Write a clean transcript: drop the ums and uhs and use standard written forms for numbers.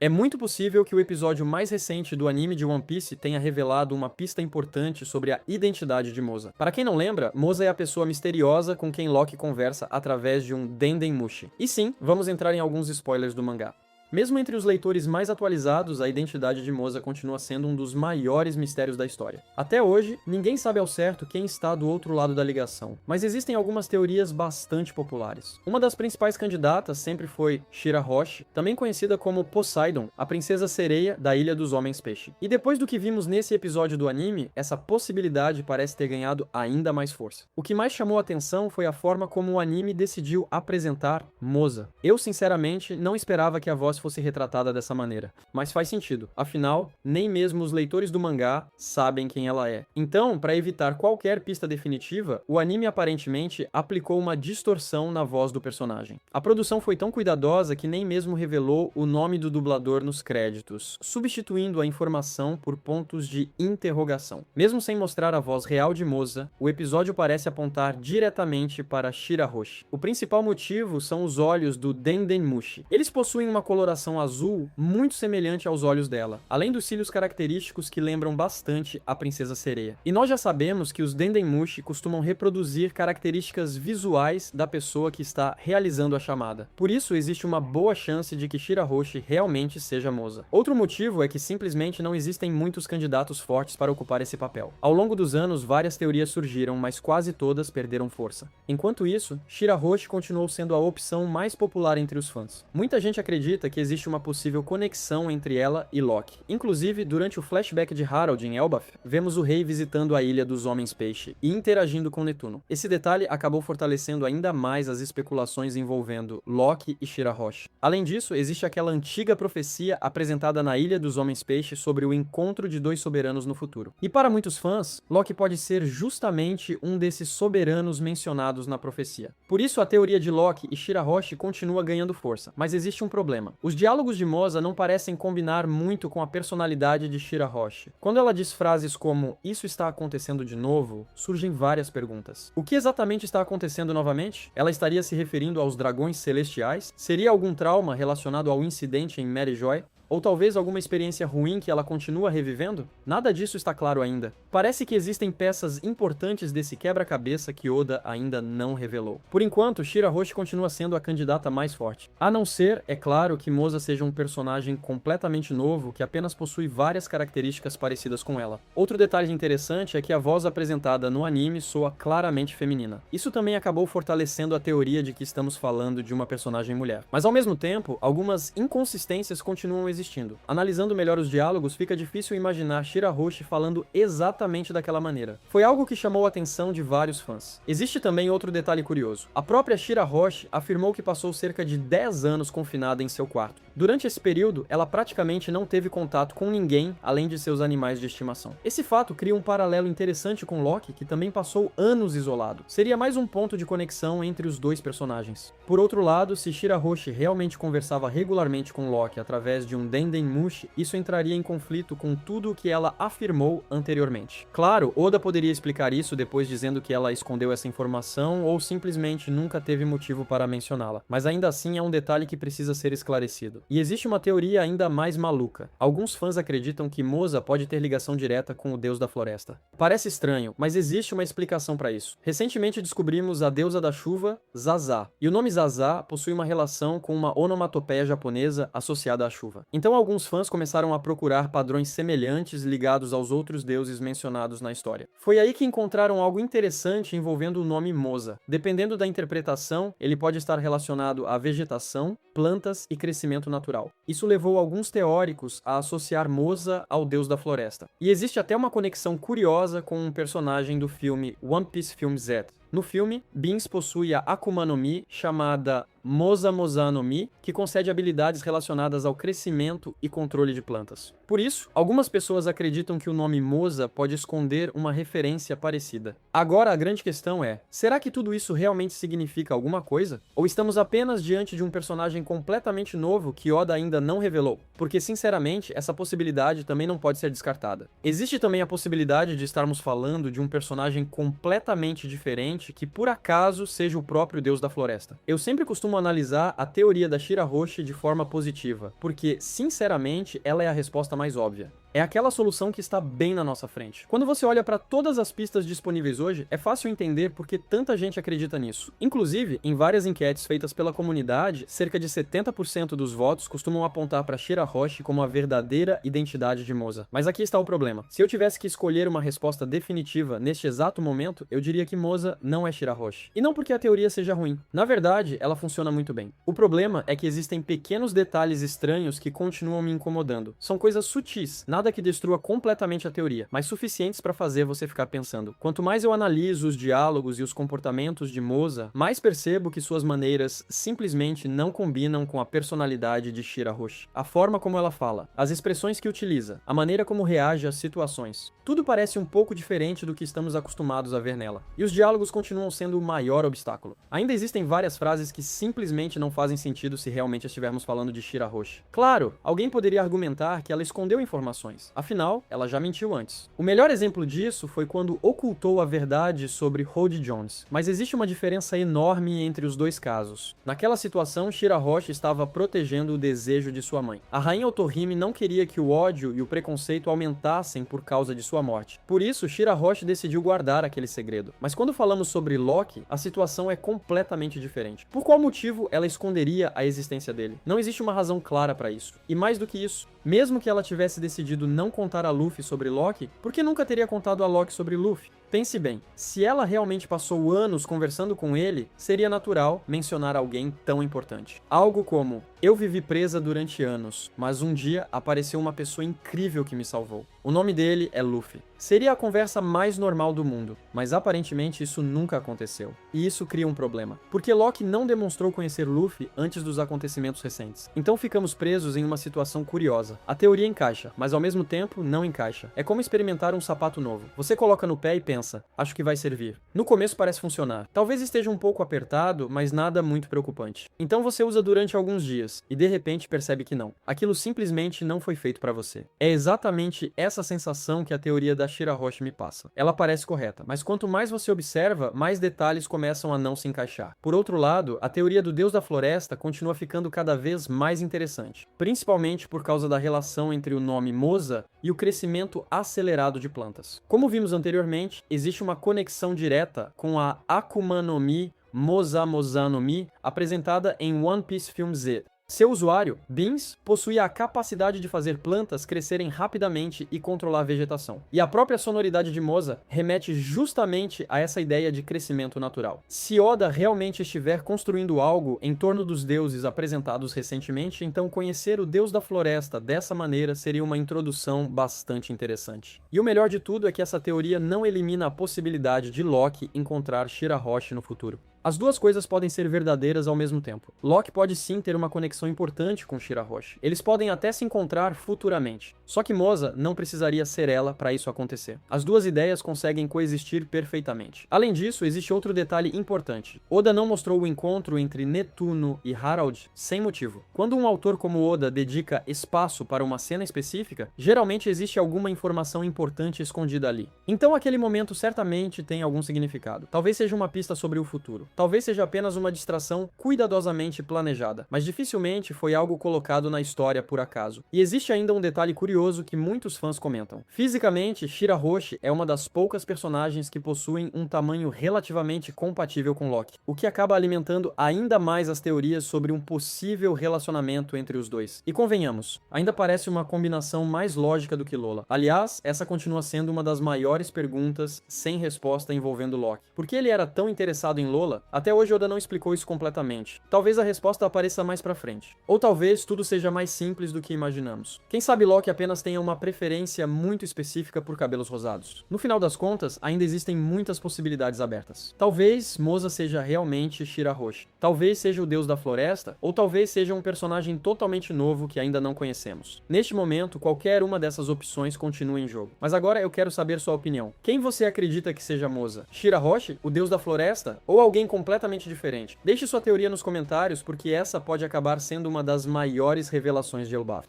É muito possível que o episódio mais recente do anime de One Piece tenha revelado uma pista importante sobre a identidade de Moza. Para quem não lembra, Moza é a pessoa misteriosa com quem Loki conversa através de um Dendenmushi. E sim, vamos entrar em alguns spoilers do mangá. Mesmo entre os leitores mais atualizados, a identidade de Moza continua sendo um dos maiores mistérios da história. Até hoje, ninguém sabe ao certo quem está do outro lado da ligação, mas existem algumas teorias bastante populares. Uma das principais candidatas sempre foi Shira Hoshi, também conhecida como Poseidon, a princesa sereia da Ilha dos Homens-Peixe. E depois do que vimos nesse episódio do anime, essa possibilidade parece ter ganhado ainda mais força. O que mais chamou a atenção foi a forma como o anime decidiu apresentar Moza. Eu, sinceramente, não esperava que a voz fosse retratada dessa maneira, mas faz sentido, afinal, nem mesmo os leitores do mangá sabem quem ela é. Então, para evitar qualquer pista definitiva, o anime aparentemente aplicou uma distorção na voz do personagem. A produção foi tão cuidadosa que nem mesmo revelou o nome do dublador nos créditos, substituindo a informação por pontos de interrogação. Mesmo sem mostrar a voz real de Moza, o episódio parece apontar diretamente para Shira Hoshi. O principal motivo são os olhos do Dendenmushi. Eles possuem uma coloração azul muito semelhante aos olhos dela, além dos cílios característicos que lembram bastante a princesa sereia. E nós já sabemos que os Dendenmushi costumam reproduzir características visuais da pessoa que está realizando a chamada. Por isso, existe uma boa chance de que Shira Hoshi realmente seja Moza. Outro motivo é que simplesmente não existem muitos candidatos fortes para ocupar esse papel. Ao longo dos anos, várias teorias surgiram, mas quase todas perderam força. Enquanto isso, Shira Hoshi continuou sendo a opção mais popular entre os fãs. Muita gente acredita que existe uma possível conexão entre ela e Loki. Inclusive, durante o flashback de Harold em Elbaf, vemos o rei visitando a Ilha dos Homens-Peixe e interagindo com Netuno. Esse detalhe acabou fortalecendo ainda mais as especulações envolvendo Loki e Shira Hoshi. Além disso, existe aquela antiga profecia apresentada na Ilha dos Homens-Peixe sobre o encontro de dois soberanos no futuro. E para muitos fãs, Loki pode ser justamente um desses soberanos mencionados na profecia. Por isso, a teoria de Loki e Shira Hoshi continua ganhando força, mas existe um problema. Os diálogos de Moza não parecem combinar muito com a personalidade de Shira Hoshi. Quando ela diz frases como "isso está acontecendo de novo", surgem várias perguntas. O que exatamente está acontecendo novamente? Ela estaria se referindo aos dragões celestiais? Seria algum trauma relacionado ao incidente em Mary Joy? Ou talvez alguma experiência ruim que ela continua revivendo? Nada disso está claro ainda. Parece que existem peças importantes desse quebra-cabeça que Oda ainda não revelou. Por enquanto, Shira Hoshi continua sendo a candidata mais forte. A não ser, é claro, que Moza seja um personagem completamente novo que apenas possui várias características parecidas com ela. Outro detalhe interessante é que a voz apresentada no anime soa claramente feminina. Isso também acabou fortalecendo a teoria de que estamos falando de uma personagem mulher. Mas ao mesmo tempo, algumas inconsistências continuam existindo. Analisando melhor os diálogos, fica difícil imaginar Shira Hoshi falando exatamente daquela maneira. Foi algo que chamou a atenção de vários fãs. Existe também outro detalhe curioso. A própria Shira Hoshi afirmou que passou cerca de 10 anos confinada em seu quarto. Durante esse período, ela praticamente não teve contato com ninguém além de seus animais de estimação. Esse fato cria um paralelo interessante com Loki, que também passou anos isolado. Seria mais um ponto de conexão entre os dois personagens. Por outro lado, se Shira Hoshi realmente conversava regularmente com Loki através de um Dendenmushi, isso entraria em conflito com tudo o que ela afirmou anteriormente. Claro, Oda poderia explicar isso depois dizendo que ela escondeu essa informação ou simplesmente nunca teve motivo para mencioná-la, mas ainda assim é um detalhe que precisa ser esclarecido. E existe uma teoria ainda mais maluca. Alguns fãs acreditam que Moza pode ter ligação direta com o deus da floresta. Parece estranho, mas existe uma explicação para isso. Recentemente descobrimos a deusa da chuva, Zaza, e o nome Zaza possui uma relação com uma onomatopeia japonesa associada à chuva. Então alguns fãs começaram a procurar padrões semelhantes ligados aos outros deuses mencionados na história. Foi aí que encontraram algo interessante envolvendo o nome Moza. Dependendo da interpretação, ele pode estar relacionado à vegetação, plantas e crescimento natural. Isso levou alguns teóricos a associar Moza ao deus da floresta. E existe até uma conexão curiosa com um personagem do filme One Piece Film Z. No filme, Beans possui a Akuma no Mi, chamada Moza Moza no Mi, que concede habilidades relacionadas ao crescimento e controle de plantas. Por isso, algumas pessoas acreditam que o nome Moza pode esconder uma referência parecida. Agora a grande questão é, será que tudo isso realmente significa alguma coisa? Ou estamos apenas diante de um personagem completamente novo que Oda ainda não revelou? Porque, sinceramente, essa possibilidade também não pode ser descartada. Existe também a possibilidade de estarmos falando de um personagem completamente diferente que, por acaso, seja o próprio Deus da Floresta. Eu sempre costumo costumo analisar a teoria da Shirahoshi de forma positiva, porque, sinceramente, ela é a resposta mais óbvia. É aquela solução que está bem na nossa frente. Quando você olha para todas as pistas disponíveis hoje, é fácil entender por que tanta gente acredita nisso. Inclusive, em várias enquetes feitas pela comunidade, cerca de 70% dos votos costumam apontar para Shirahoshi como a verdadeira identidade de Moza. Mas aqui está o problema. Se eu tivesse que escolher uma resposta definitiva neste exato momento, eu diria que Moza não é Shirahoshi. E não porque a teoria seja ruim. Na verdade, ela funciona muito bem. O problema é que existem pequenos detalhes estranhos que continuam me incomodando. São coisas sutis, nada que destrua completamente a teoria, mas suficientes para fazer você ficar pensando. Quanto mais eu analiso os diálogos e os comportamentos de Moza, mais percebo que suas maneiras simplesmente não combinam com a personalidade de Shirahoshi. A forma como ela fala, as expressões que utiliza, a maneira como reage às situações, tudo parece um pouco diferente do que estamos acostumados a ver nela. E os diálogos continuam sendo o maior obstáculo. Ainda existem várias frases que simplesmente não fazem sentido se realmente estivermos falando de Shirahoshi. Claro, alguém poderia argumentar que ela escondeu informações. Afinal, ela já mentiu antes. O melhor exemplo disso foi quando ocultou a verdade sobre Rhode Jones. Mas existe uma diferença enorme entre os dois casos. Naquela situação, Shirahoshi estava protegendo o desejo de sua mãe. A rainha Otohime não queria que o ódio e o preconceito aumentassem por causa de sua morte. Por isso, Shirahoshi decidiu guardar aquele segredo. Mas quando falamos sobre Loki, a situação é completamente diferente. Por qual motivo ela esconderia a existência dele? Não existe uma razão clara para isso. E mais do que isso, mesmo que ela tivesse decidido não contar a Luffy sobre Loki, por que nunca teria contado a Loki sobre Luffy? Pense bem, se ela realmente passou anos conversando com ele, seria natural mencionar alguém tão importante. Algo como, eu vivi presa durante anos, mas um dia apareceu uma pessoa incrível que me salvou. O nome dele é Luffy. Seria a conversa mais normal do mundo, mas aparentemente isso nunca aconteceu. E isso cria um problema, porque Loki não demonstrou conhecer Luffy antes dos acontecimentos recentes. Então ficamos presos em uma situação curiosa. A teoria encaixa, mas ao mesmo tempo não encaixa. É como experimentar um sapato novo. Você coloca no pé e pensa, acho que vai servir. No começo parece funcionar. Talvez esteja um pouco apertado, mas nada muito preocupante. Então você usa durante alguns dias, e de repente percebe que não. Aquilo simplesmente não foi feito para você. É exatamente essa sensação que a teoria da Shirahoshi me passa. Ela parece correta, mas quanto mais você observa, mais detalhes começam a não se encaixar. Por outro lado, a teoria do Deus da Floresta continua ficando cada vez mais interessante, principalmente por causa da relação entre o nome Moza e o crescimento acelerado de plantas. Como vimos anteriormente, existe uma conexão direta com a Akuma no Mi Moza Moza no Mi, apresentada em One Piece Film Z. Seu usuário, Beans, possuía a capacidade de fazer plantas crescerem rapidamente e controlar a vegetação. E a própria sonoridade de Moza remete justamente a essa ideia de crescimento natural. Se Oda realmente estiver construindo algo em torno dos deuses apresentados recentemente, então conhecer o Deus da Floresta dessa maneira seria uma introdução bastante interessante. E o melhor de tudo é que essa teoria não elimina a possibilidade de Loki encontrar Shirahoshi no futuro. As duas coisas podem ser verdadeiras ao mesmo tempo. Loki pode sim ter uma conexão importante com Shirahoshi. Eles podem até se encontrar futuramente. Só que Moza não precisaria ser ela para isso acontecer. As duas ideias conseguem coexistir perfeitamente. Além disso, existe outro detalhe importante. Oda não mostrou o encontro entre Netuno e Harald sem motivo. Quando um autor como Oda dedica espaço para uma cena específica, geralmente existe alguma informação importante escondida ali. Então aquele momento certamente tem algum significado. Talvez seja uma pista sobre o futuro. Talvez seja apenas uma distração cuidadosamente planejada, mas dificilmente foi algo colocado na história por acaso. E existe ainda um detalhe curioso que muitos fãs comentam. Fisicamente, Shirahoshi é uma das poucas personagens que possuem um tamanho relativamente compatível com Loki, o que acaba alimentando ainda mais as teorias sobre um possível relacionamento entre os dois. E convenhamos, ainda parece uma combinação mais lógica do que Lola. Aliás, essa continua sendo uma das maiores perguntas sem resposta envolvendo Loki. Por que ele era tão interessado em Lola? Até hoje Oda não explicou isso completamente. Talvez a resposta apareça mais pra frente. Ou talvez tudo seja mais simples do que imaginamos. Quem sabe Loki apenas tenha uma preferência muito específica por cabelos rosados. No final das contas, ainda existem muitas possibilidades abertas. Talvez Moza seja realmente Shirahoshi. Talvez seja o Deus da Floresta, ou talvez seja um personagem totalmente novo que ainda não conhecemos. Neste momento, qualquer uma dessas opções continua em jogo. Mas agora eu quero saber sua opinião. Quem você acredita que seja Moza? Shirahoshi, o Deus da Floresta, ou alguém completamente diferente? Deixe sua teoria nos comentários, porque essa pode acabar sendo uma das maiores revelações de Elbaf.